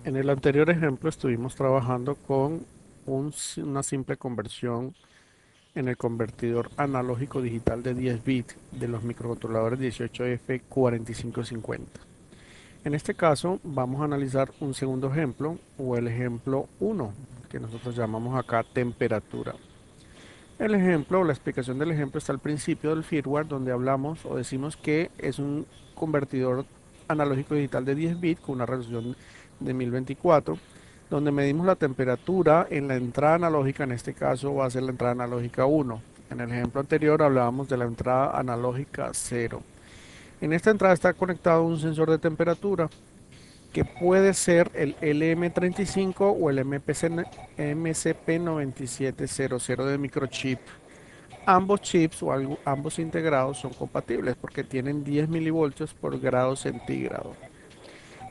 En el anterior ejemplo estuvimos trabajando con una simple conversión en el convertidor analógico digital de 10 bits de los microcontroladores 18F4550. En este caso vamos a analizar un segundo ejemplo o el ejemplo 1 que nosotros llamamos acá temperatura. El ejemplo o la explicación del ejemplo está al principio del firmware donde hablamos o decimos que es un convertidor analógico digital de 10 bits con una resolución de 1024 donde medimos la temperatura en la entrada analógica, en este caso va a ser la entrada analógica 1. En el ejemplo anterior hablábamos de la entrada analógica 0. En esta entrada está conectado un sensor de temperatura que puede ser el LM35 o el MCP9700 de microchip. Ambos chips o ambos integrados son compatibles porque tienen 10 milivoltios por grado centígrado.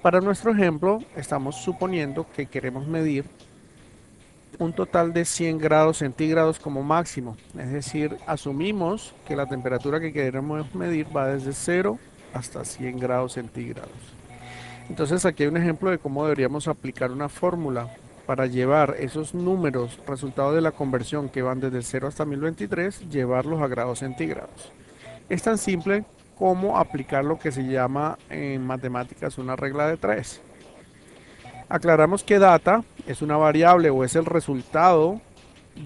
Para nuestro ejemplo, estamos suponiendo que queremos medir un total de 100 grados centígrados como máximo. Es decir, asumimos que la temperatura que queremos medir va desde 0 hasta 100 grados centígrados. Entonces aquí hay un ejemplo de cómo deberíamos aplicar una fórmula para llevar esos números, resultados de la conversión que van desde 0 hasta 1023, llevarlos a grados centígrados. Es tan simple como aplicar lo que se llama en matemáticas una regla de 3. Aclaramos que data es una variable o es el resultado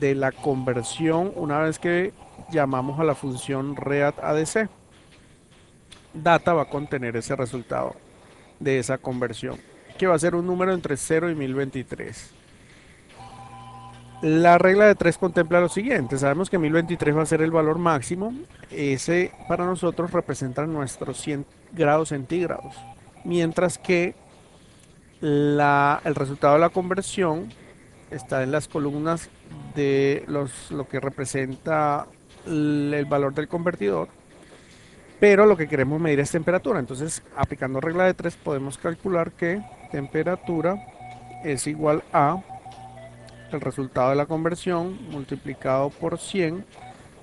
de la conversión una vez que llamamos a la función readADC. Data va a contener ese resultado de esa conversión, que va a ser un número entre 0 y 1023. La regla de 3 contempla lo siguiente: sabemos que 1023 va a ser el valor máximo. Ese para nosotros representa nuestros 100 grados centígrados, mientras que el resultado de la conversión está en las columnas de lo que representa el valor del convertidor, pero lo que queremos medir es temperatura. Entonces, aplicando regla de 3 podemos calcular que temperatura es igual a el resultado de la conversión multiplicado por 100,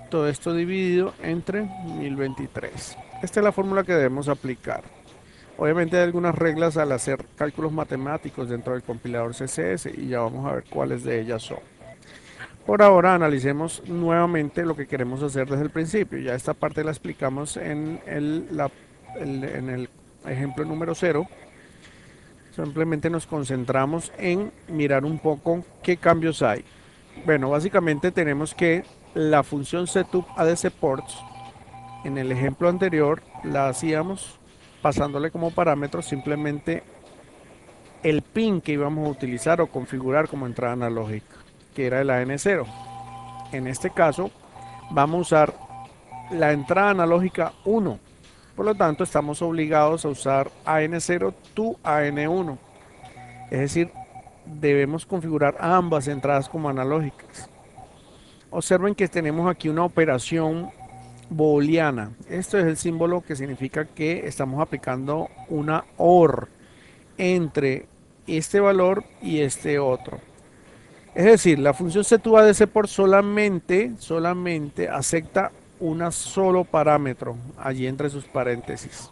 todo esto dividido entre 1023. Esta es la fórmula que debemos aplicar. Obviamente hay algunas reglas al hacer cálculos matemáticos dentro del compilador CSS y ya vamos a ver cuáles de ellas son. Por ahora analicemos nuevamente lo que queremos hacer desde el principio. Ya esta parte la explicamos en el ejemplo número 0. Simplemente nos concentramos en mirar un poco qué cambios hay. Bueno, básicamente tenemos que la función setupADCPorts en el ejemplo anterior la hacíamos pasándole como parámetro simplemente el pin que íbamos a utilizar o configurar como entrada analógica, que era el AN0. En este caso vamos a usar la entrada analógica 1. Por lo tanto, estamos obligados a usar AN0 to AN1. Es decir, debemos configurar ambas entradas como analógicas. Observen que tenemos aquí una operación booleana. Esto es el símbolo que significa que estamos aplicando una OR entre este valor y este otro. Es decir, la función setUADC por solamente acepta un solo parámetro allí entre sus paréntesis.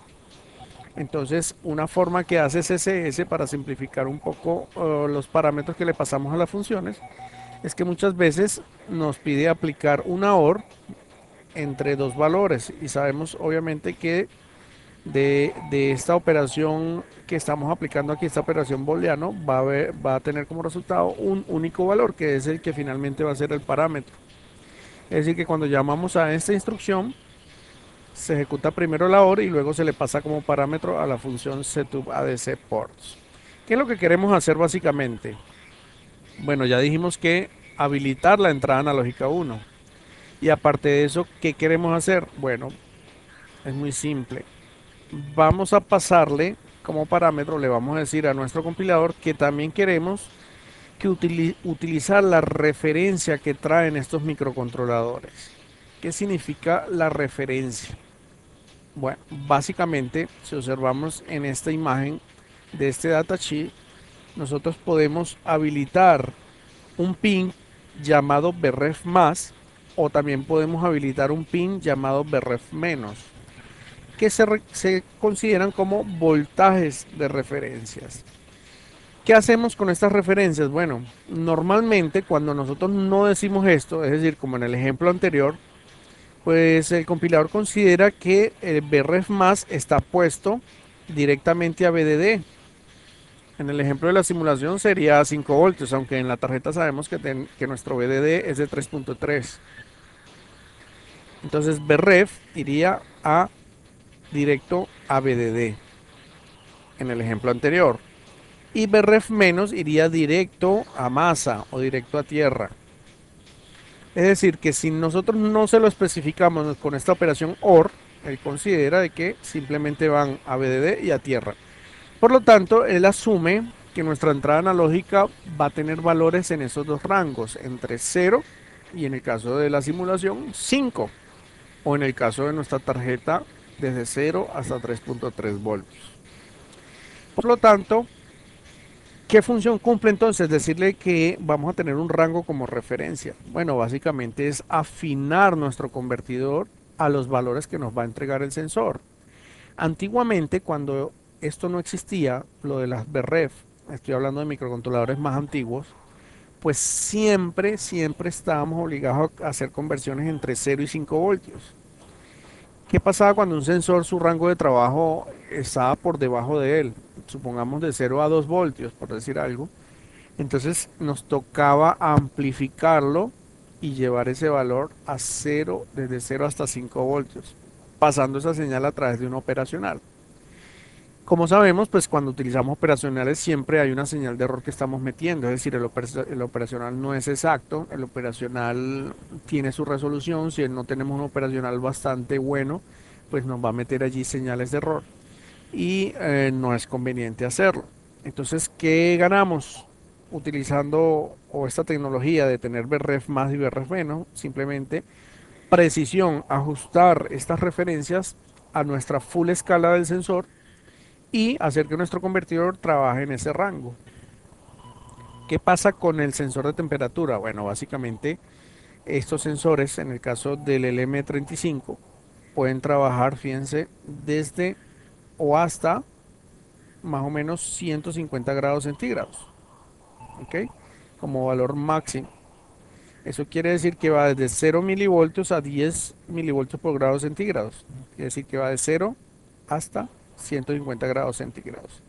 Entonces, una forma que hace CSS para simplificar un poco los parámetros que le pasamos a las funciones es que muchas veces nos pide aplicar una OR entre dos valores y sabemos obviamente que de esta operación que estamos aplicando aquí, esta operación booleano, va a tener como resultado un único valor que es el que finalmente va a ser el parámetro. Es decir, que cuando llamamos a esta instrucción se ejecuta primero la OR y luego se le pasa como parámetro a la función setupADCPorts. ¿Qué es lo que queremos hacer básicamente? Bueno, ya dijimos que habilitar la entrada analógica 1. Y aparte de eso, ¿qué queremos hacer? Bueno, es muy simple. Vamos a pasarle como parámetro, le vamos a decir a nuestro compilador que también queremos que utilizar la referencia que traen estos microcontroladores. ¿Qué significa la referencia? Bueno, básicamente, si observamos en esta imagen de este datasheet, nosotros podemos habilitar un pin llamado BREF más o también podemos habilitar un pin llamado BREF menos, que se consideran como voltajes de referencias. ¿Qué hacemos con estas referencias? Bueno, normalmente cuando nosotros no decimos esto, es decir, como en el ejemplo anterior, pues el compilador considera que el bref más está puesto directamente a BDD. En el ejemplo de la simulación sería 5 voltios, aunque en la tarjeta sabemos que nuestro BDD es de 3.3. Entonces bref iría a directo a BDD en el ejemplo anterior. Y bref menos iría directo a masa o directo a tierra. Es decir, que si nosotros no se lo especificamos con esta operación OR, él considera de que simplemente van a BDD y a tierra. Por lo tanto, él asume que nuestra entrada analógica va a tener valores en esos dos rangos, entre 0 y en el caso de la simulación 5, o en el caso de nuestra tarjeta desde 0 hasta 3.3 voltios. Por lo tanto, ¿qué función cumple entonces? Decirle que vamos a tener un rango como referencia. Bueno, básicamente es afinar nuestro convertidor a los valores que nos va a entregar el sensor. Antiguamente, cuando esto no existía, lo de las BREF, estoy hablando de microcontroladores más antiguos, pues siempre estábamos obligados a hacer conversiones entre 0 y 5 voltios. ¿Qué pasaba cuando un sensor, su rango de trabajo estaba por debajo de él? Supongamos de 0 a 2 voltios, por decir algo. Entonces nos tocaba amplificarlo y llevar ese valor a 0, desde 0 hasta 5 voltios, pasando esa señal a través de un operacional. Como sabemos, pues cuando utilizamos operacionales siempre hay una señal de error que estamos metiendo, es decir, el operacional no es exacto, el operacional tiene su resolución, si no tenemos un operacional bastante bueno, pues nos va a meter allí señales de error y no es conveniente hacerlo. Entonces, ¿qué ganamos utilizando o esta tecnología de tener BREF más y BREF menos? Simplemente precisión, ajustar estas referencias a nuestra full escala del sensor y hacer que nuestro convertidor trabaje en ese rango. ¿Qué pasa con el sensor de temperatura? Bueno, básicamente estos sensores, en el caso del LM35, pueden trabajar, fíjense, desde o hasta más o menos 150 grados centígrados, ¿ok? Como valor máximo. Eso quiere decir que va desde 0 milivoltios a 10 milivoltios por grado centígrados. Quiere decir que va de 0 hasta 150 grados centígrados.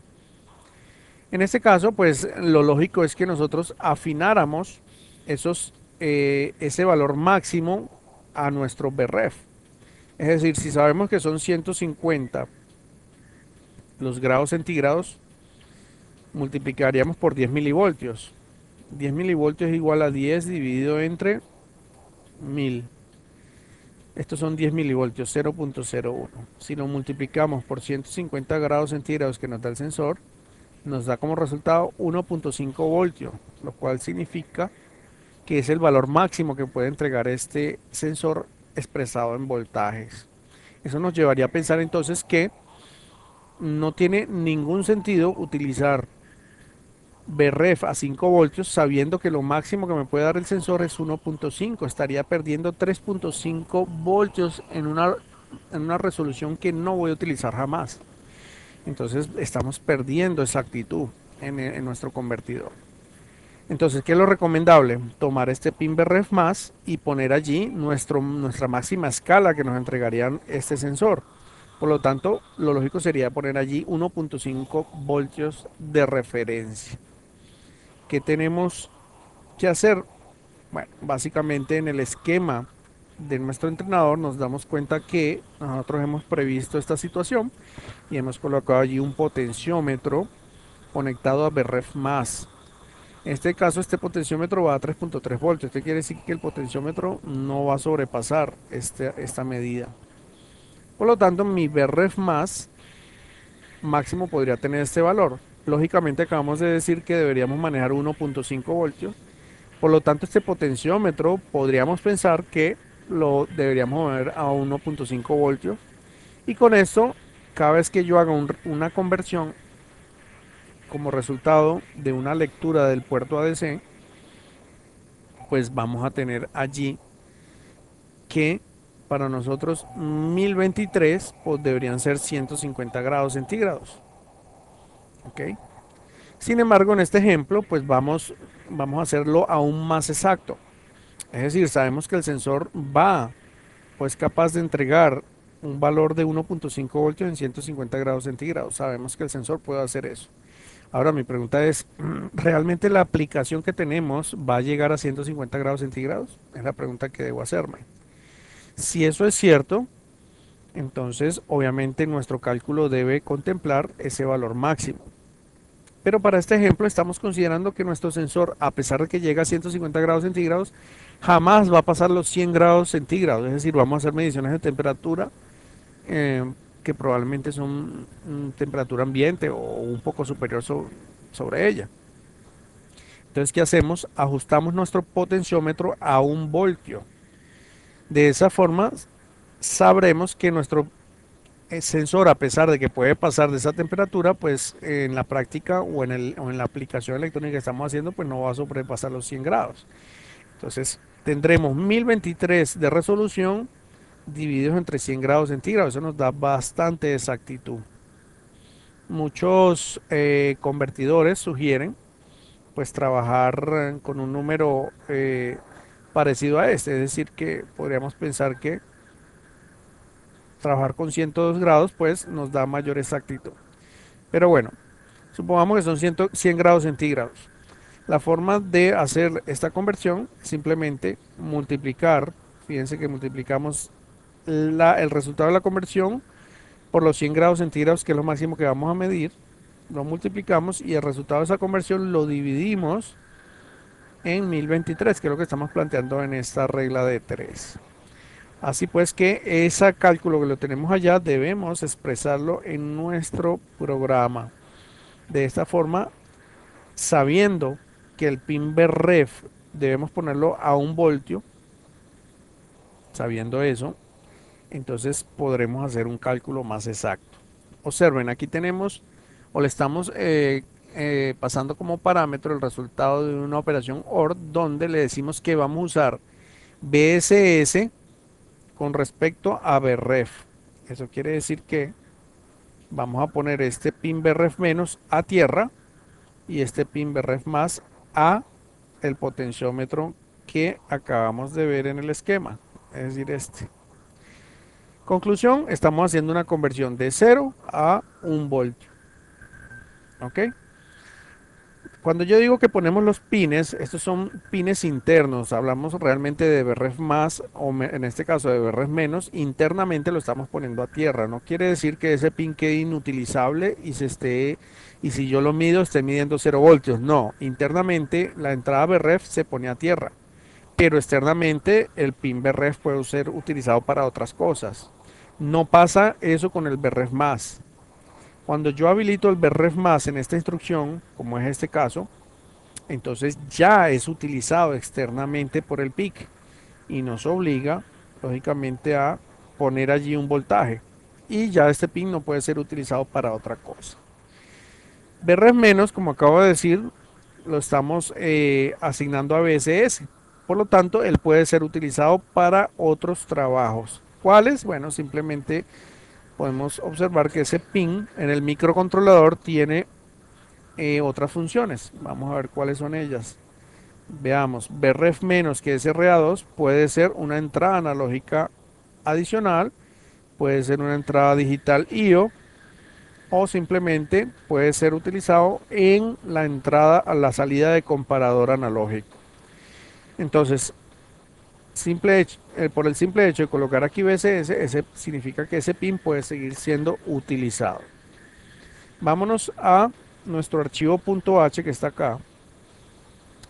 En este caso, pues lo lógico es que nosotros afináramos ese valor máximo a nuestro BREF. Es decir, si sabemos que son 150 los grados centígrados, multiplicaríamos por 10 milivoltios. 10 milivoltios es igual a 10 dividido entre 1000. Estos son 10 milivoltios, 0.01. Si lo multiplicamos por 150 grados centígrados que nos da el sensor, nos da como resultado 1.5 voltios, lo cual significa que es el valor máximo que puede entregar este sensor expresado en voltajes. Eso nos llevaría a pensar entonces que no tiene ningún sentido utilizar BREF a 5 voltios sabiendo que lo máximo que me puede dar el sensor es 1.5. Estaría perdiendo 3.5 voltios en una resolución que no voy a utilizar jamás. Entonces estamos perdiendo exactitud en nuestro convertidor. Entonces, ¿qué es lo recomendable? Tomar este pin BREF más y poner allí nuestra máxima escala que nos entregarían este sensor. Por lo tanto, lo lógico sería poner allí 1.5 voltios de referencia. ¿Qué tenemos que hacer? Bueno, básicamente en el esquema de nuestro entrenador nos damos cuenta que nosotros hemos previsto esta situación y hemos colocado allí un potenciómetro conectado a BREF más. En este caso, este potenciómetro va a 3.3 voltios. Esto quiere decir que el potenciómetro no va a sobrepasar esta medida. Por lo tanto, mi BREF más máximo podría tener este valor. Lógicamente, acabamos de decir que deberíamos manejar 1.5 voltios. Por lo tanto, este potenciómetro podríamos pensar que lo deberíamos mover a 1.5 voltios. Y con esto, cada vez que yo haga una conversión como resultado de una lectura del puerto ADC, pues vamos a tener allí que para nosotros 1023 pues deberían ser 150 grados centígrados. ¿Ok? Sin embargo, en este ejemplo, pues vamos a hacerlo aún más exacto. Es decir, sabemos que el sensor va, pues capaz de entregar un valor de 1.5 voltios en 150 grados centígrados. Sabemos que el sensor puede hacer eso. Ahora mi pregunta es, ¿realmente la aplicación que tenemos va a llegar a 150 grados centígrados? Es la pregunta que debo hacerme. Si eso es cierto, entonces obviamente nuestro cálculo debe contemplar ese valor máximo. Pero para este ejemplo estamos considerando que nuestro sensor, a pesar de que llega a 150 grados centígrados, jamás va a pasar los 100 grados centígrados. Es decir, vamos a hacer mediciones de temperatura eh, que probablemente son temperatura ambiente o un poco superior sobre ella. Entonces, ¿qué hacemos? Ajustamos nuestro potenciómetro a 1 voltio. De esa forma, sabremos que nuestro sensor, a pesar de que puede pasar de esa temperatura, pues en la práctica o en la aplicación electrónica que estamos haciendo, pues no va a sobrepasar los 100 grados. Entonces, tendremos 1023 de resolución divididos entre 100 grados centígrados. Eso nos da bastante exactitud. Muchos convertidores sugieren pues trabajar con un número parecido a este, es decir que podríamos pensar que trabajar con 102 grados pues nos da mayor exactitud. Pero bueno, supongamos que son 100 grados centígrados. La forma de hacer esta conversión es simplemente multiplicar, fíjense que multiplicamos el resultado de la conversión por los 100 grados centígrados, que es lo máximo que vamos a medir, lo multiplicamos y el resultado de esa conversión lo dividimos en 1023, que es lo que estamos planteando en esta regla de 3. Así pues que ese cálculo que lo tenemos allá debemos expresarlo en nuestro programa. De esta forma, sabiendo que el pin BREF debemos ponerlo a 1 voltio, sabiendo eso, entonces podremos hacer un cálculo más exacto. Observen, aquí tenemos, o le estamos pasando como parámetro el resultado de una operación OR, donde le decimos que vamos a usar BSS con respecto a BREF. Eso quiere decir que vamos a poner este pin BREF menos a tierra y este pin BREF más a el potenciómetro que acabamos de ver en el esquema, es decir, este. Conclusión, estamos haciendo una conversión de 0 a 1 voltio. ¿Ok? Cuando yo digo que ponemos los pines, estos son pines internos, hablamos realmente de BREF más o en este caso de BREF menos, internamente lo estamos poniendo a tierra. No quiere decir que ese pin quede inutilizable y si yo lo mido esté midiendo 0 voltios. No, internamente la entrada BREF se pone a tierra, pero externamente el pin BREF puede ser utilizado para otras cosas. No pasa eso con el BREF más. Cuando yo habilito el BREF más en esta instrucción, como es este caso, entonces ya es utilizado externamente por el PIC y nos obliga, lógicamente, a poner allí un voltaje. Y ya este pin no puede ser utilizado para otra cosa. BREF menos, como acabo de decir, lo estamos asignando a BSS. Por lo tanto, él puede ser utilizado para otros trabajos. ¿Cuáles? Bueno, simplemente podemos observar que ese pin en el microcontrolador tiene otras funciones. Vamos a ver cuáles son ellas. Veamos, BREF menos que es RA2 puede ser una entrada analógica adicional, puede ser una entrada digital IO o simplemente puede ser utilizado en la entrada a la salida de comparador analógico. Entonces, por el simple hecho de colocar aquí BSS, ese significa que ese pin puede seguir siendo utilizado. Vámonos a nuestro archivo .h que está acá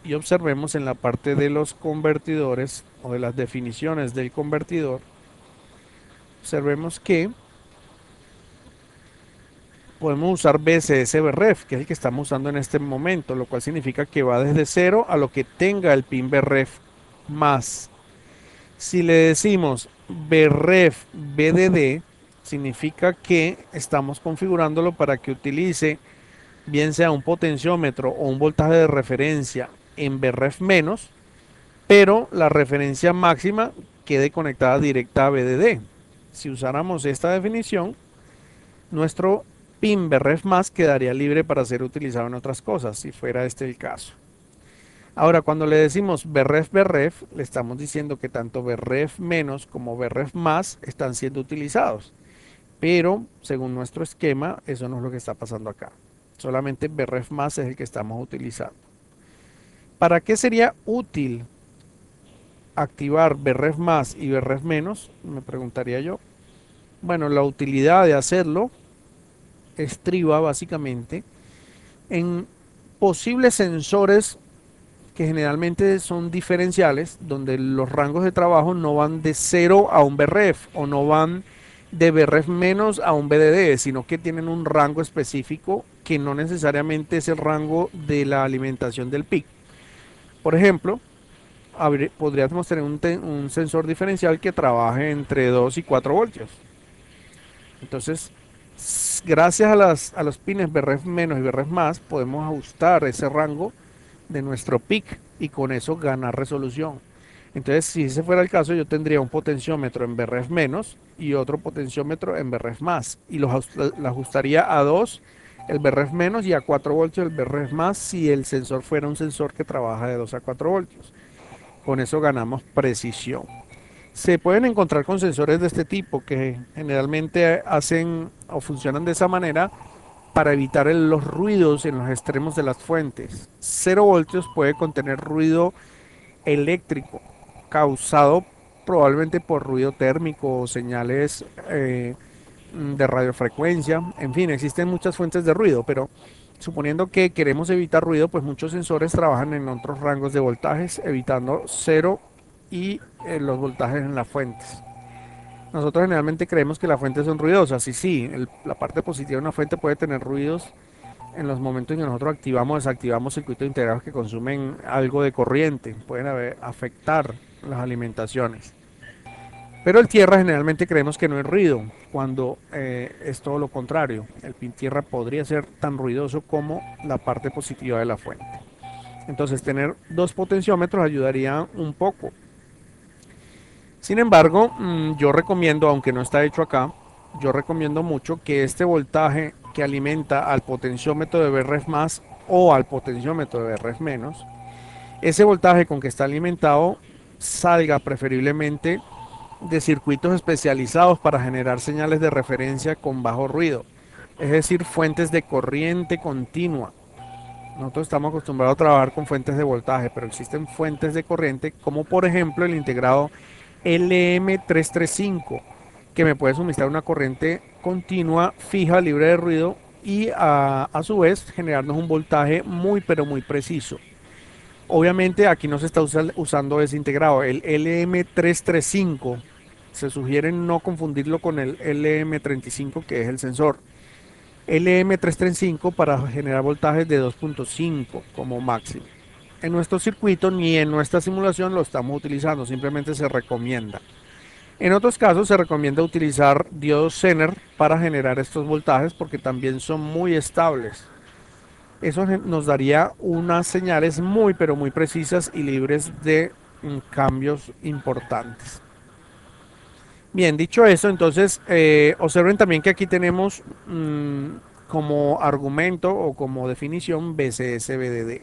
y observemos en la parte de los convertidores o de las definiciones del convertidor, observemos que podemos usar BSS BREF, que es el que estamos usando en este momento, lo cual significa que va desde 0 a lo que tenga el pin BREF más. Si le decimos BREF BDD, significa que estamos configurándolo para que utilice bien sea un potenciómetro o un voltaje de referencia en BREF menos, pero la referencia máxima quede conectada directa a BDD. Si usáramos esta definición, nuestro pin Vref más quedaría libre para ser utilizado en otras cosas, si fuera este el caso. Ahora, cuando le decimos Vref Vref, le estamos diciendo que tanto Vref menos como Vref más están siendo utilizados. Pero, según nuestro esquema, eso no es lo que está pasando acá. Solamente Vref más es el que estamos utilizando. ¿Para qué sería útil activar Vref más y Vref menos? Me preguntaría yo. Bueno, la utilidad de hacerlo estriba básicamente en posibles sensores que generalmente son diferenciales, donde los rangos de trabajo no van de 0 a un Vref o no van de Vref menos a un VDD, sino que tienen un rango específico que no necesariamente es el rango de la alimentación del PIC. Por ejemplo, podríamos tener un sensor diferencial que trabaje entre 2 y 4 voltios. Entonces, gracias a los pines Vref menos y Vref más, podemos ajustar ese rango de nuestro PIC y con eso ganar resolución. Entonces, si ese fuera el caso, yo tendría un potenciómetro en Vref menos y otro potenciómetro en Vref más. Y lo ajustaría a 2 el Vref menos y a 4 voltios el Vref más si el sensor fuera un sensor que trabaja de 2 a 4 voltios. Con eso ganamos precisión. Se pueden encontrar con sensores de este tipo que generalmente hacen o funcionan de esa manera para evitar los ruidos en los extremos de las fuentes. 0 voltios puede contener ruido eléctrico causado probablemente por ruido térmico o señales de radiofrecuencia. En fin, existen muchas fuentes de ruido, pero suponiendo que queremos evitar ruido, pues muchos sensores trabajan en otros rangos de voltajes, evitando 0 y los voltajes en las fuentes. Nosotros generalmente creemos que las fuentes son ruidosas, y sí, la parte positiva de una fuente puede tener ruidos en los momentos en que nosotros activamos o desactivamos circuitos integrados que consumen algo de corriente, pueden afectar las alimentaciones. Pero el tierra generalmente creemos que no es ruido, cuando es todo lo contrario. El pin tierra podría ser tan ruidoso como la parte positiva de la fuente. Entonces tener dos potenciómetros ayudaría un poco. Sin embargo, yo recomiendo, aunque no está hecho acá, yo recomiendo mucho que este voltaje que alimenta al potenciómetro de Vref más o al potenciómetro de Vref menos, ese voltaje con que está alimentado salga preferiblemente de circuitos especializados para generar señales de referencia con bajo ruido, es decir, fuentes de corriente continua. Nosotros estamos acostumbrados a trabajar con fuentes de voltaje, pero existen fuentes de corriente como por ejemplo el integrado LM335, que me puede suministrar una corriente continua, fija, libre de ruido y a su vez generarnos un voltaje muy pero muy preciso. Obviamente aquí no se está usando ese integrado, el LM335. Se sugiere no confundirlo con el LM35, que es el sensor. LM335 para generar voltajes de 2.5 como máximo. En nuestro circuito ni en nuestra simulación lo estamos utilizando, simplemente se recomienda. En otros casos se recomienda utilizar diodos Zener para generar estos voltajes porque también son muy estables. Eso nos daría unas señales muy pero muy precisas y libres de cambios importantes. Bien, dicho eso, entonces observen también que aquí tenemos como argumento o como definición BCS-BDD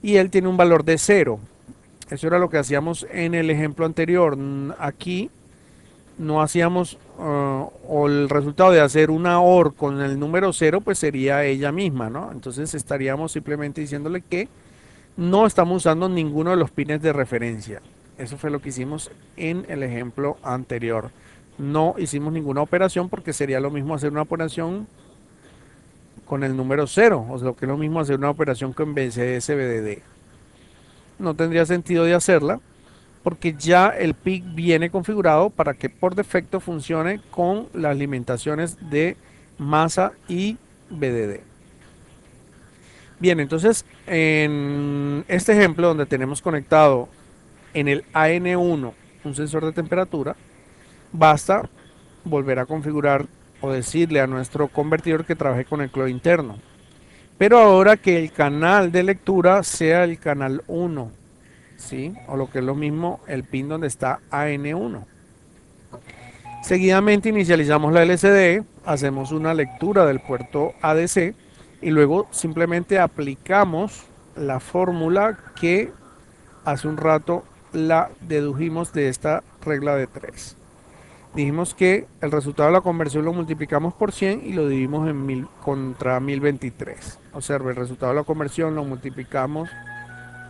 y él tiene un valor de 0. Eso era lo que hacíamos en el ejemplo anterior. Aquí no hacíamos o el resultado de hacer una OR con el número 0 pues sería ella misma, ¿no? Entonces estaríamos simplemente diciéndole que no estamos usando ninguno de los pines de referencia. Eso fue lo que hicimos en el ejemplo anterior. No hicimos ninguna operación porque sería lo mismo hacer una operación con el número 0, o sea, lo que es lo mismo hacer una operación con BCS-BDD. No tendría sentido de hacerla porque ya el PIC viene configurado para que por defecto funcione con las limitaciones de masa y BDD. Bien, entonces en este ejemplo donde tenemos conectado en el AN1 un sensor de temperatura, basta volver a configurar o decirle a nuestro convertidor que trabaje con el clock interno. Pero ahora que el canal de lectura sea el canal 1, ¿sí? O lo que es lo mismo, el pin donde está AN1. Seguidamente inicializamos la LCD, hacemos una lectura del puerto ADC y luego simplemente aplicamos la fórmula que hace un rato la dedujimos de esta regla de 3. Dijimos que el resultado de la conversión lo multiplicamos por 100 y lo dividimos en 1000 contra 1023. Observe, el resultado de la conversión lo multiplicamos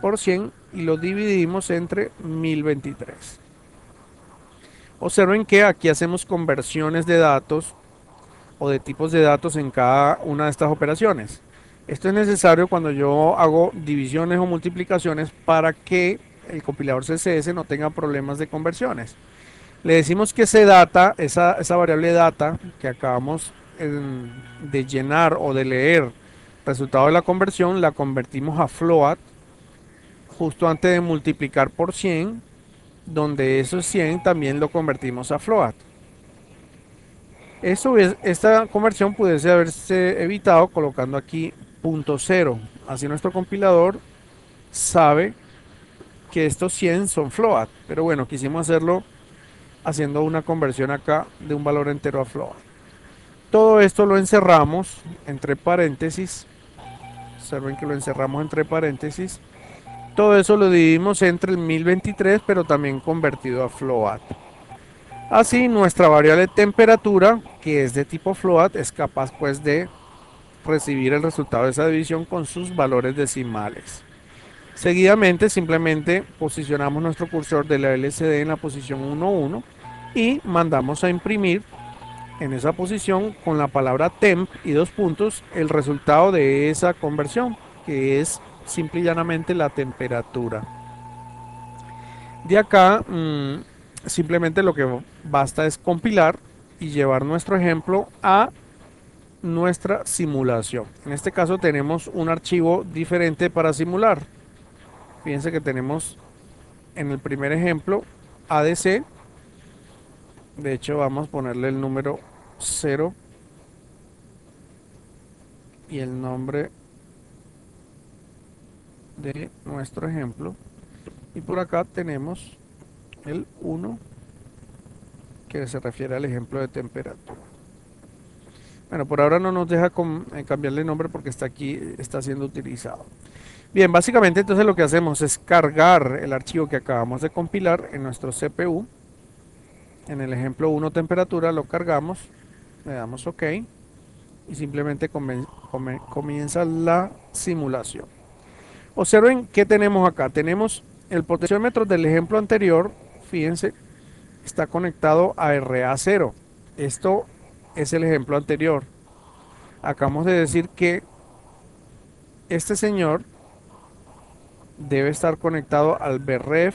por 100 y lo dividimos entre 1023. Observen que aquí hacemos conversiones de datos o de tipos de datos en cada una de estas operaciones. Esto es necesario cuando yo hago divisiones o multiplicaciones para que el compilador CSS no tenga problemas de conversiones. Le decimos que esa variable data que acabamos de llenar o de leer, resultado de la conversión, la convertimos a float justo antes de multiplicar por 100, donde esos 100 también lo convertimos a float. Esta conversión pudiese haberse evitado colocando aquí .0. Así nuestro compilador sabe que estos 100 son float. Pero bueno, quisimos hacerlo haciendo una conversión acá de un valor entero a float. Todo esto lo encerramos entre paréntesis. Observen que lo encerramos entre paréntesis. Todo eso lo dividimos entre el 1023, pero también convertido a float. Así nuestra variable temperatura, que es de tipo float, es capaz pues de recibir el resultado de esa división con sus valores decimales. Seguidamente simplemente posicionamos nuestro cursor de la LCD en la posición 1,1 y mandamos a imprimir en esa posición con la palabra temp y 2 puntos el resultado de esa conversión, que es simple y llanamente la temperatura. De acá simplemente lo que basta es compilar y llevar nuestro ejemplo a nuestra simulación. En este caso tenemos un archivo diferente para simular. Fíjense que tenemos en el primer ejemplo ADC. De hecho vamos a ponerle el número 0 y el nombre de nuestro ejemplo. Y por acá tenemos el 1 que se refiere al ejemplo de temperatura. Bueno, por ahora no nos deja cambiarle nombre porque está aquí, está siendo utilizado. Bien, básicamente entonces lo que hacemos es cargar el archivo que acabamos de compilar en nuestro CPU. En el ejemplo 1 temperatura lo cargamos, le damos OK y simplemente comienza la simulación. Observen qué tenemos acá. Tenemos el potenciómetro del ejemplo anterior, fíjense, está conectado a RA0. Esto es el ejemplo anterior. Acabamos de decir que este señor debe estar conectado al BREF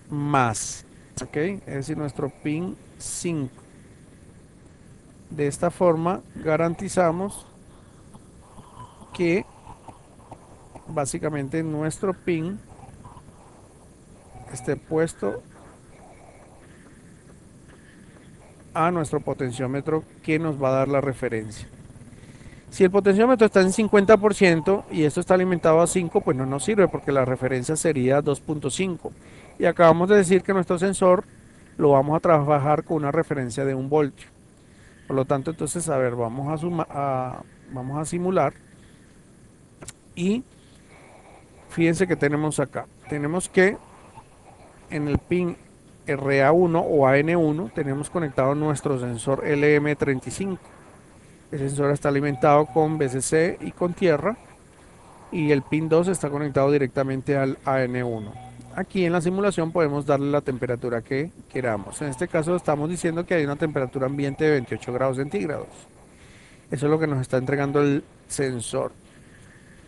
más, ¿ok? Es decir, nuestro pin 5. De esta forma garantizamos que básicamente nuestro pin esté puesto a nuestro potenciómetro que nos va a dar la referencia. Si el potenciómetro está en 50% y esto está alimentado a 5, pues no nos sirve porque la referencia sería 2.5. Y acabamos de decir que nuestro sensor lo vamos a trabajar con una referencia de 1 voltio. Por lo tanto, entonces, a ver, vamos a simular. Y fíjense que tenemos acá. Tenemos que en el pin RA1 o AN1 tenemos conectado nuestro sensor LM35. El sensor está alimentado con VCC y con tierra y el pin 2 está conectado directamente al AN1. Aquí en la simulación podemos darle la temperatura que queramos. En este caso estamos diciendo que hay una temperatura ambiente de 28 grados centígrados. Eso es lo que nos está entregando el sensor.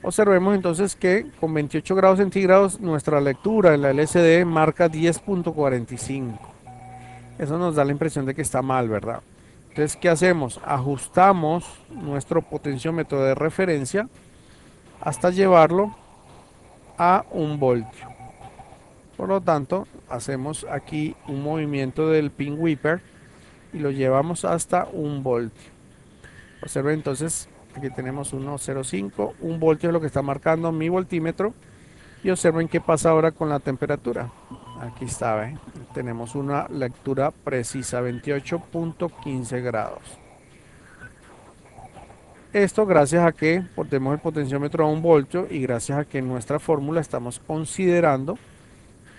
Observemos entonces que con 28 grados centígrados nuestra lectura en la LCD marca 10.45. Eso nos da la impresión de que está mal, ¿verdad? Entonces, ¿qué hacemos? Ajustamos nuestro potenciómetro de referencia hasta llevarlo a 1 voltio. Por lo tanto, hacemos aquí un movimiento del pin whipper y lo llevamos hasta 1 voltio. Observen entonces, aquí tenemos 1.05, 1 voltio es lo que está marcando mi voltímetro. Y observen qué pasa ahora con la temperatura. Aquí está, ¿ve? Tenemos una lectura precisa, 28.15 grados. Esto gracias a que tenemos el potenciómetro a 1 voltio y gracias a que en nuestra fórmula estamos considerando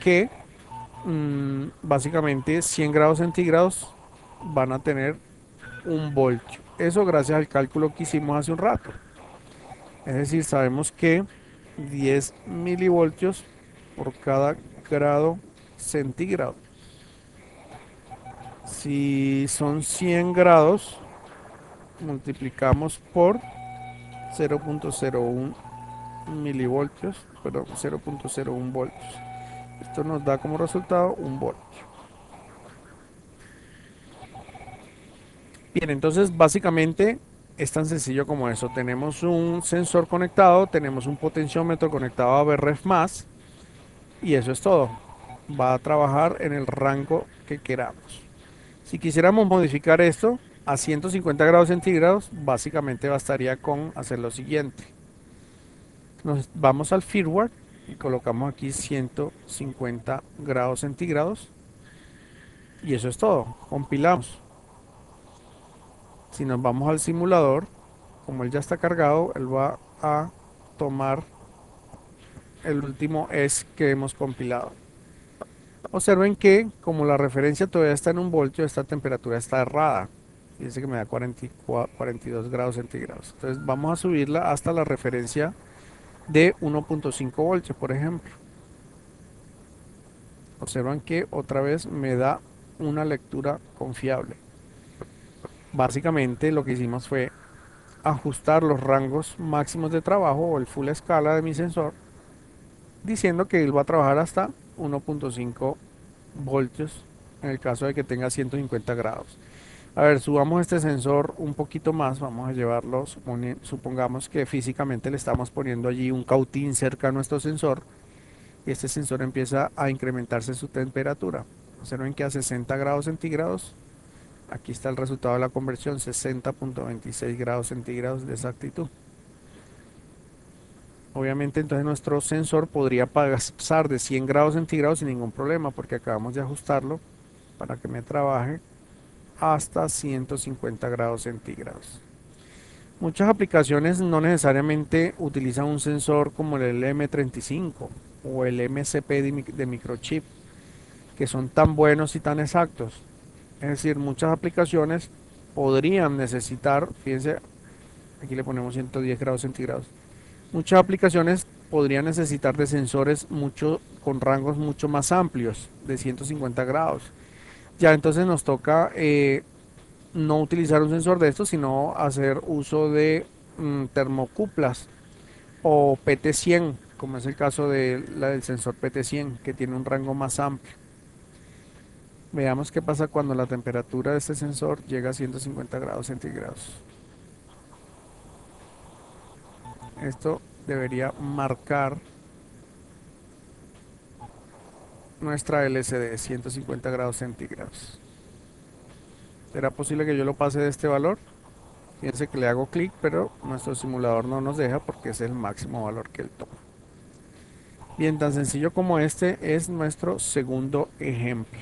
que básicamente 100 grados centígrados van a tener 1 voltio. Eso gracias al cálculo que hicimos hace un rato. Es decir, sabemos que 10 milivoltios por cada grado centígrado. Si son 100 grados, multiplicamos por 0.01 milivoltios, perdón, 0.01 voltios. Esto nos da como resultado 1 voltio. Bien, entonces básicamente es tan sencillo como eso. Tenemos un sensor conectado, tenemos un potenciómetro conectado a VRF+, y eso es todo. Va a trabajar en el rango que queramos. Si quisiéramos modificar esto a 150 grados centígrados, básicamente bastaría con hacer lo siguiente. Nos vamos al firmware y colocamos aquí 150 grados centígrados y eso es todo. Compilamos. Si nos vamos al simulador, como él ya está cargado, él va a tomar el último es que hemos compilado. Observen que como la referencia todavía está en 1 voltio, esta temperatura está errada. Dice que me da 42 grados centígrados. Entonces vamos a subirla hasta la referencia de 1.5 voltios, por ejemplo. Observan que otra vez me da una lectura confiable. Básicamente lo que hicimos fue ajustar los rangos máximos de trabajo o el full escala de mi sensor, diciendo que él va a trabajar hasta 1.5 voltios en el caso de que tenga 150 grados. A ver, subamos este sensor un poquito más, vamos a llevarlo, supongamos que físicamente le estamos poniendo allí un cautín cerca a nuestro sensor y este sensor empieza a incrementarse su temperatura. Observen que a 60 grados centígrados, aquí está el resultado de la conversión, 60.26 grados centígrados de exactitud. Obviamente entonces nuestro sensor podría pasar de 100 grados centígrados sin ningún problema porque acabamos de ajustarlo para que me trabaje hasta 150 grados centígrados. Muchas aplicaciones no necesariamente utilizan un sensor como el M35 o el MCP de microchip, que son tan buenos y tan exactos. Es decir, muchas aplicaciones podrían necesitar, fíjense, aquí le ponemos 110 grados centígrados. Muchas aplicaciones podrían necesitar de sensores con rangos mucho más amplios, de 150 grados. Ya entonces nos toca no utilizar un sensor de estos, sino hacer uso de termocuplas o PT100, como es el caso del sensor PT100, que tiene un rango más amplio. Veamos qué pasa cuando la temperatura de este sensor llega a 150 grados centígrados. Esto debería marcar nuestra LCD, 150 grados centígrados. ¿Será posible que yo lo pase de este valor? Fíjense que le hago clic, pero nuestro simulador no nos deja porque es el máximo valor que él toma. Bien, tan sencillo como este es nuestro segundo ejemplo.